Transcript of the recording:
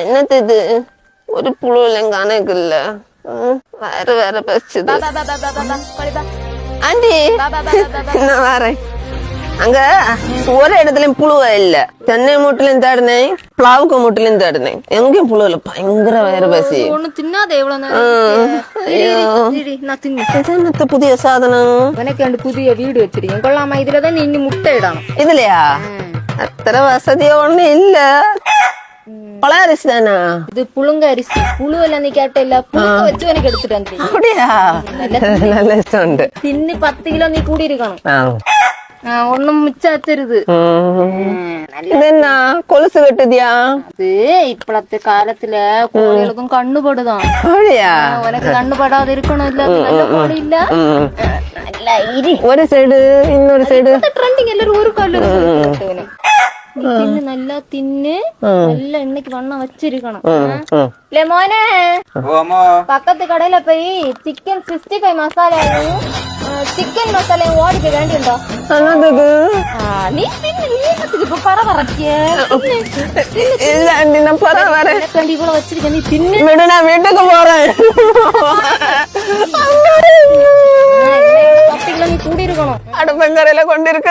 என்னது இது ஒரு புழுவெல்லாம் கணக்குல்ல வேற வேற பச்சுது ஆண்டி நான் வரேன் அங்க ஒரு இடத்துலயும் புழுவ இல்ல தென்னை மூட்டிலையும் தேடினேன் பிளாவுக்கு மூட்டிலையும் தேடினேன் எங்கேயும் புழு இல்ல பயங்கர வேற பசி ஒண்ணு தின்னாத எவ்வளவு புதிய சாதனம் எனக்கு ரெண்டு புதிய வீடு வச்சிருக்கேன் கொள்ளாம இதுலதான் நீ இன்னும் முட்டை இடணும் இதுலயா அத்தனை வசதியா ஒண்ணு இல்ல பழைய அரிசி தானா இது புழுங்க அரிசி புழு எல்லாம் நீ கேட்ட இல்ல புழுக்க வச்சு எனக்கு எடுத்துட்டு வந்து அப்படியா நல்ல இஷ்டம் உண்டு தின்னு 10 கிலோ நீ கூடி இருக்கணும் ஒண்ணும் மிச்சம் வச்சிருது என்ன கொலுசு கட்டுதியா அது இப்பளத்து காலத்துல கோழிகளுக்கும் கண்ணுபடுதான் உனக்கு கண்ணுபடாத இருக்கணும் இல்ல கோழி இல்ல ஒரு சைடு இன்னொரு சைடு ட்ரெண்டிங் எல்லாரும் ஒரு கால தின்னு நல்லா தின்னு நல்ல இன்னைக்கு வண்ணம் வச்சிருக்கணும் இல்ல மோனே பக்கத்து கடையில போய் சிக்கன் 65 மசாலாவும் சிக்கன் மசாலையும் ஓடிக்க வேண்டியதா நீ இப்ப பரவறக்கிய இவ்வளவு வச்சிருக்க நீ தின்னு நான் வீட்டுக்கு போறேன் நீ கூடி இருக்கணும் அடுப்பங்கரையில கொண்டு இருக்க